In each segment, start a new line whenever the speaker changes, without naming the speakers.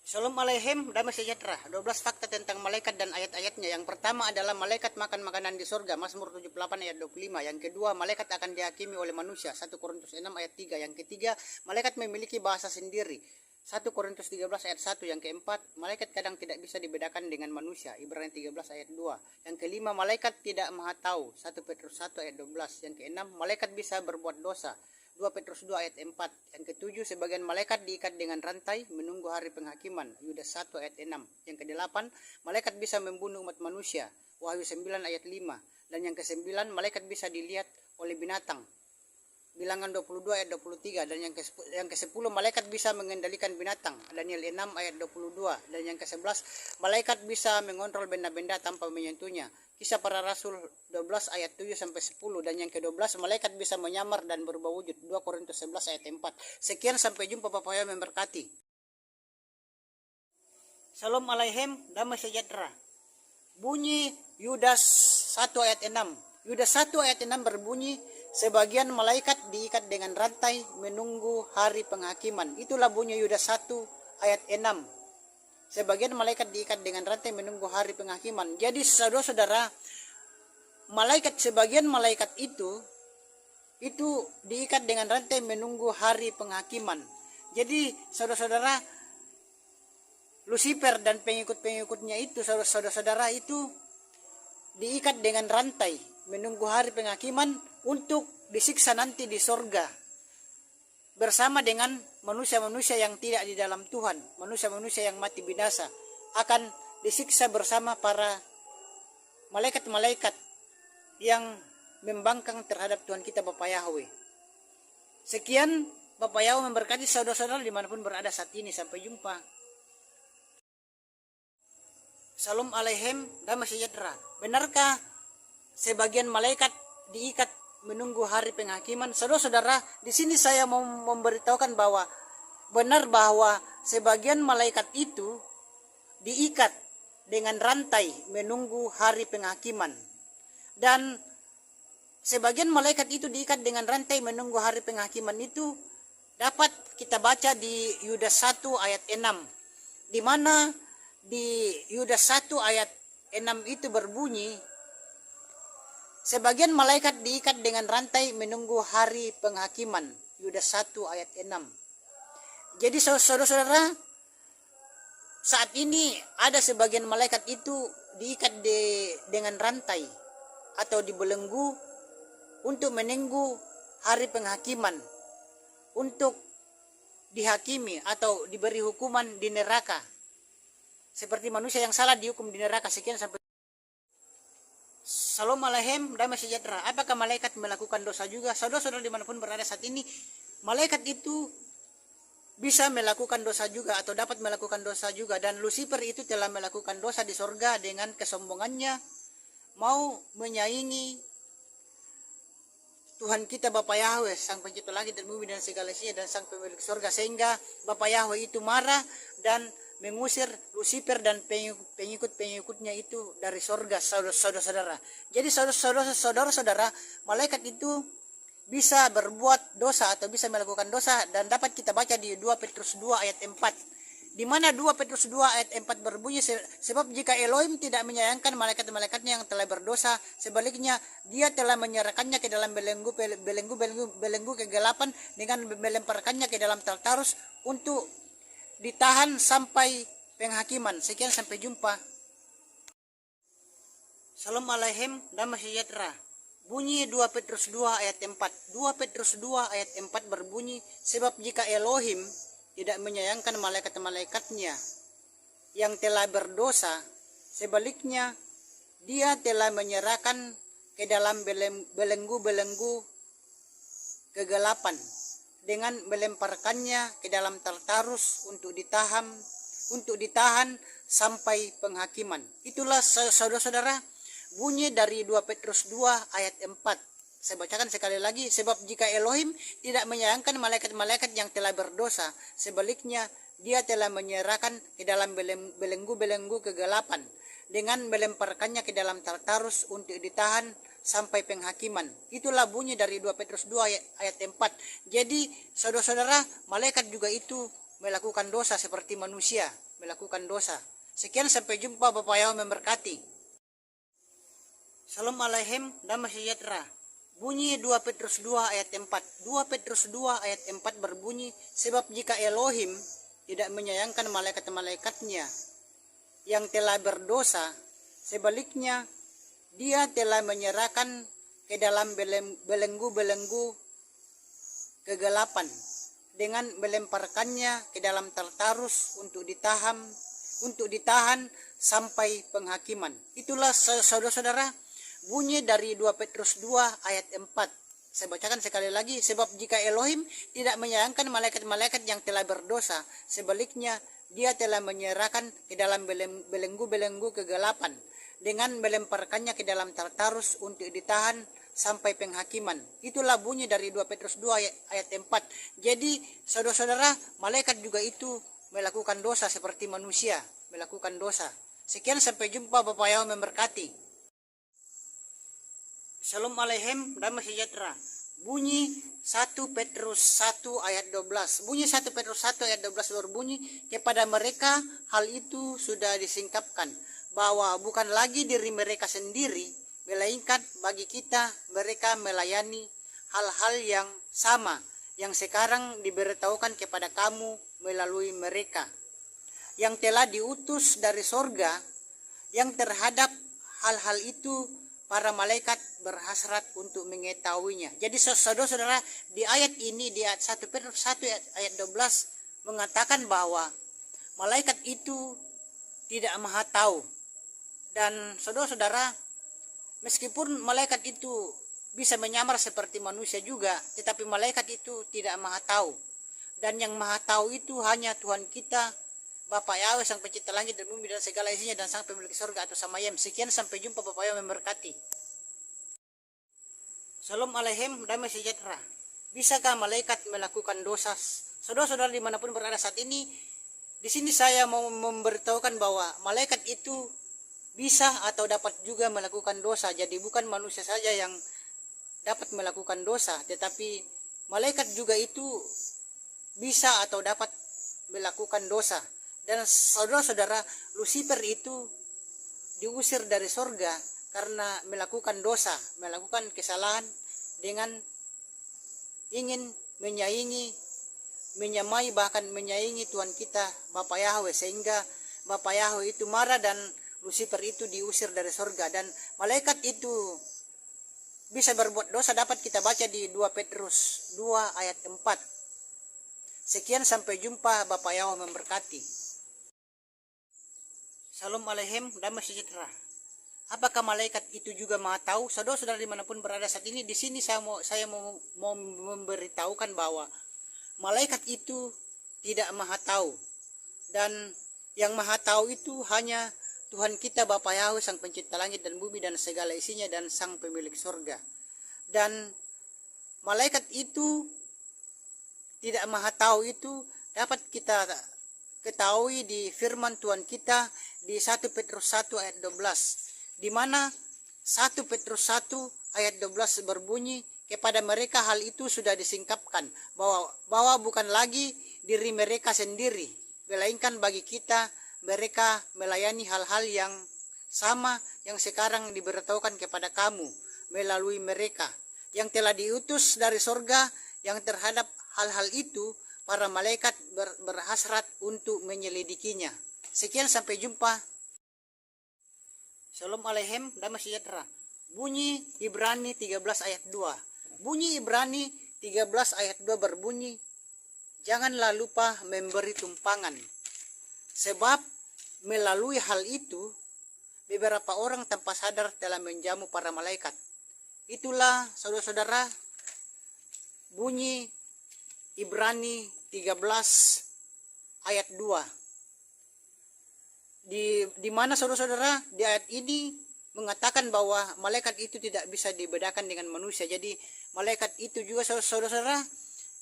Shalom Aleichem, damai sejahtera. 12 fakta tentang malaikat dan ayat-ayatnya. Yang pertama adalah malaikat makan makanan di surga, Mazmur 78 ayat 25. Yang kedua, malaikat akan dihakimi oleh manusia, 1 Korintus 6 ayat 3. Yang ketiga, malaikat memiliki bahasa sendiri, 1 Korintus 13 ayat 1. Yang keempat, malaikat kadang tidak bisa dibedakan dengan manusia, Ibrani 13 ayat 2. Yang kelima, malaikat tidak maha tahu, 1 Petrus 1 ayat 12. Yang keenam, malaikat bisa berbuat dosa, 2 Petrus 2 ayat 4. Yang ketujuh, sebagian malaikat diikat dengan rantai menunggu hari penghakiman, Yudas 1 ayat 6. Yang kedelapan, malaikat bisa membunuh umat manusia, Wahyu 9 ayat 5. Dan yang kesembilan, malaikat bisa dilihat oleh binatang, Bilangan 22 ayat 23. Dan yang ke-10, malaikat bisa mengendalikan binatang, Daniel 6 ayat 22. Dan yang ke-11, malaikat bisa mengontrol benda-benda tanpa menyentuhnya, Kisah Para Rasul 12 ayat 7 sampai 10. Dan yang ke-12, malaikat bisa menyamar dan berubah wujud, 2 Korintus 11 ayat 4. Sekian, sampai jumpa, Bapak Yahweh memberkati. Shalom Aleichem, damai sejahtera. Bunyi Yudas 1 ayat 6. Yudas 1 ayat 6 berbunyi, sebagian malaikat diikat dengan rantai menunggu hari penghakiman. Itulah bunyi Yudas 1 ayat 6. Sebagian malaikat diikat dengan rantai menunggu hari penghakiman. Jadi saudara-saudara, sebagian malaikat itu diikat dengan rantai menunggu hari penghakiman. Jadi saudara-saudara, Lucifer dan pengikut-pengikutnya itu, saudara-saudara, itu diikat dengan rantai menunggu hari penghakiman untuk disiksa nanti di sorga bersama dengan manusia-manusia yang tidak di dalam Tuhan, manusia-manusia yang mati binasa, akan disiksa bersama para malaikat-malaikat yang membangkang terhadap Tuhan kita Bapak Yahweh. Sekian, Bapak Yahweh memberkati saudara-saudara dimanapun berada saat ini. Sampai jumpa. Shalom Aleichem, damai sejahtera. Benarkah sebagian malaikat diikat menunggu hari penghakiman? Saudara-saudara, di sini saya mau memberitahukan bahwa benar bahwa sebagian malaikat itu diikat dengan rantai menunggu hari penghakiman. Dan sebagian malaikat itu diikat dengan rantai menunggu hari penghakiman itu dapat kita baca di Yudas 1 ayat 6. Di mana di Yudas 1 ayat 6 itu berbunyi, sebagian malaikat diikat dengan rantai menunggu hari penghakiman, Yudas 1 ayat 6. Jadi saudara-saudara, saat ini ada sebagian malaikat itu diikat dengan rantai atau dibelenggu untuk menunggu hari penghakiman, untuk dihakimi atau diberi hukuman di neraka. Seperti manusia yang salah dihukum di neraka. Sekian, sampai. Shalom Aleichem, damai sejahtera. Apakah malaikat melakukan dosa juga? Saudara-saudara dimanapun berada saat ini, malaikat itu bisa melakukan dosa juga atau dapat melakukan dosa juga. Dan Lucifer itu telah melakukan dosa di sorga dengan kesombongannya, mau menyaingi Tuhan kita Bapak Yahweh, Sang Pencipta langit dan bumi dan segala isinya, dan Sang Pemilik sorga. Sehingga Bapak Yahweh itu marah dan mengusir Lucifer dan pengikut-pengikutnya itu dari sorga, saudara-saudara. Jadi saudara-saudara, malaikat itu bisa berbuat dosa atau bisa melakukan dosa, dan dapat kita baca di 2 Petrus 2 ayat 4. Di mana 2 Petrus 2 ayat 4 berbunyi, sebab jika Elohim tidak menyayangkan malaikat-malaikatnya yang telah berdosa, sebaliknya dia telah menyerahkannya ke dalam belenggu kegelapan dengan melemparkannya ke dalam Tartarus untuk ditahan sampai penghakiman. Sekian, sampai jumpa. Shalom Aleichem, damai sejahtera. Bunyi 2 Petrus 2 ayat 4. 2 Petrus 2 ayat 4 berbunyi, sebab jika Elohim tidak menyayangkan malaikat-malaikatnya yang telah berdosa, sebaliknya dia telah menyerahkan ke dalam belenggu-belenggu kegelapan dengan melemparkannya ke dalam Tartarus untuk ditahan sampai penghakiman. Itulah saudara-saudara bunyi dari 2 Petrus 2 ayat 4. Saya bacakan sekali lagi, sebab jika Elohim tidak menyayangkan malaikat-malaikat yang telah berdosa, sebaliknya dia telah menyerahkan ke dalam belenggu-belenggu kegelapan dengan melemparkannya ke dalam Tartarus untuk ditahan sampai penghakiman. Itulah bunyi dari 2 Petrus 2 ayat 4. Jadi saudara-saudara, malaikat juga itu melakukan dosa seperti manusia melakukan dosa. Sekian, sampai jumpa. Bapak Yahweh memberkati. Shalom Aleichem, damai sejahtera. Bunyi 2 Petrus 2 ayat 4. 2 Petrus 2 ayat 4 berbunyi, sebab jika Elohim tidak menyayangkan malaikat-malaikatnya yang telah berdosa, sebaliknya dia telah menyerahkan ke dalam belenggu-belenggu kegelapan dengan melemparkannya ke dalam Tartarus untuk ditahan sampai penghakiman. Itulah saudara-saudara bunyi dari 2 Petrus 2 ayat 4. Saya bacakan sekali lagi, sebab jika Elohim tidak menyayangkan malaikat-malaikat yang telah berdosa, sebaliknya dia telah menyerahkan ke dalam belenggu-belenggu kegelapan dengan melemparkannya ke dalam Tartarus untuk ditahan sampai penghakiman. Itulah bunyi dari 2 Petrus 2 ayat 4. Jadi saudara-saudara, malaikat juga itu melakukan dosa seperti manusia melakukan dosa. Sekian, sampai jumpa. Bapak Yahweh memberkati. Shalom Aleichem, damai sejahtera. Bunyi 1 Petrus 1 ayat 12. Bunyi 1 Petrus 1 ayat 12 berbunyi, kepada mereka hal itu sudah disingkapkan, bahwa bukan lagi diri mereka sendiri, melainkan bagi kita mereka melayani hal-hal yang sama yang sekarang diberitahukan kepada kamu melalui mereka, yang telah diutus dari sorga, yang terhadap hal-hal itu para malaikat berhasrat untuk mengetahuinya. Jadi saudara-saudara, di ayat ini, di ayat 1 Petrus 1 ayat 12 mengatakan bahwa malaikat itu tidak maha tahu. Dan saudara-saudara, meskipun malaikat itu bisa menyamar seperti manusia juga, tetapi malaikat itu tidak maha tahu. Dan yang maha tahu itu hanya Tuhan kita, Bapak Yahweh, Sang Pencipta langit dan bumi dan segala isinya, dan Sang Pemilik surga atau Samayem. Sekian, sampai jumpa. Bapak Yahweh memberkati. Shalom Aleichem, damai sejahtera. Bisakah malaikat melakukan dosa? Saudara-saudara dimanapun berada saat ini, di sini saya mau memberitahukan bahwa malaikat itu bisa atau dapat juga melakukan dosa. Jadi bukan manusia saja yang dapat melakukan dosa, tetapi malaikat juga itu bisa atau dapat melakukan dosa. Dan saudara-saudara, Lucifer itu diusir dari sorga karena melakukan dosa, melakukan kesalahan dengan ingin menyamai bahkan menyaingi Tuhan kita Bapak Yahweh, sehingga Bapak Yahweh itu marah dan Lucifer itu diusir dari sorga. Dan malaikat itu bisa berbuat dosa dapat kita baca di 2 Petrus 2 ayat 4. Sekian, sampai jumpa. Bapak Yahweh memberkati. Shalom Aleichem, damai sejahtera. Apakah malaikat itu juga maha tahu? Saudara-saudara dimanapun berada saat ini, di sini saya mau memberitahukan bahwa malaikat itu tidak maha tahu. Dan yang maha tahu itu hanya Tuhan kita Bapa Yahweh, Sang Pencipta langit dan bumi dan segala isinya, dan Sang Pemilik surga. Dan malaikat itu tidak maha tahu itu dapat kita ketahui di firman Tuhan kita di 1 Petrus 1 ayat 12, di mana 1 Petrus 1 ayat 12 berbunyi, kepada mereka hal itu sudah disingkapkan, bahwa bukan lagi diri mereka sendiri, melainkan bagi kita mereka melayani hal-hal yang sama yang sekarang diberitahukan kepada kamu melalui mereka, yang telah diutus dari sorga, yang terhadap hal-hal itu para malaikat berhasrat untuk menyelidikinya. Sekian, sampai jumpa. Shalom Aleichem, damai sejahtera. Bunyi Ibrani 13 ayat 2. Bunyi Ibrani 13 ayat 2 berbunyi, janganlah lupa memberi tumpangan, sebab melalui hal itu beberapa orang tanpa sadar telah menjamu para malaikat. Itulah saudara-saudara bunyi Ibrani 13 ayat 2. Di mana saudara-saudara di ayat ini mengatakan bahwa malaikat itu tidak bisa dibedakan dengan manusia. Jadi malaikat itu juga saudara-saudara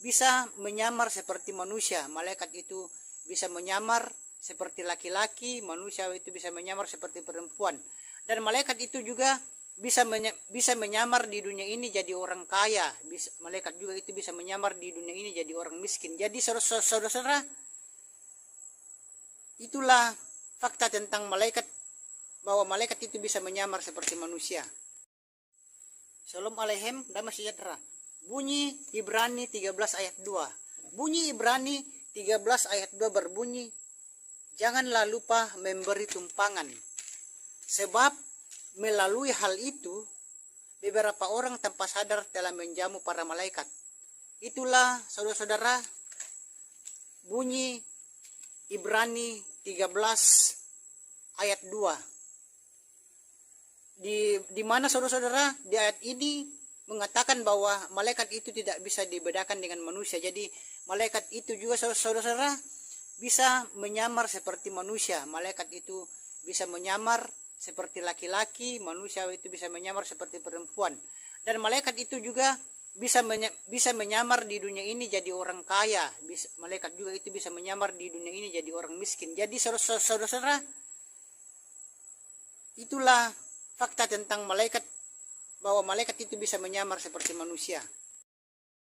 bisa menyamar seperti manusia. Malaikat itu bisa menyamar seperti laki-laki, manusia itu bisa menyamar seperti perempuan. Dan malaikat itu juga bisa menyamar di dunia ini jadi orang kaya. Malaikat juga itu bisa menyamar di dunia ini jadi orang miskin. Jadi saudara-saudara, Itulah fakta tentang malaikat, bahwa malaikat itu bisa menyamar seperti manusia. Shalom Aleichem, damai sejahtera. Bunyi Ibrani 13 ayat 2. Bunyi Ibrani 13 ayat 2 berbunyi, janganlah lupa memberi tumpangan. Sebab melalui hal itu, beberapa orang tanpa sadar telah menjamu para malaikat. Itulah saudara-saudara bunyi Ibrani 13 ayat 2. Di mana saudara-saudara di ayat ini mengatakan bahwa malaikat itu tidak bisa dibedakan dengan manusia. Jadi malaikat itu juga saudara-saudara bisa menyamar seperti manusia. Malaikat itu bisa menyamar seperti laki-laki, manusia itu bisa menyamar seperti perempuan. Dan malaikat itu juga bisa menyamar di dunia ini jadi orang kaya. Malaikat juga itu bisa menyamar di dunia ini jadi orang miskin. Jadi saudara-saudara, itulah fakta tentang malaikat, bahwa malaikat itu bisa menyamar seperti manusia.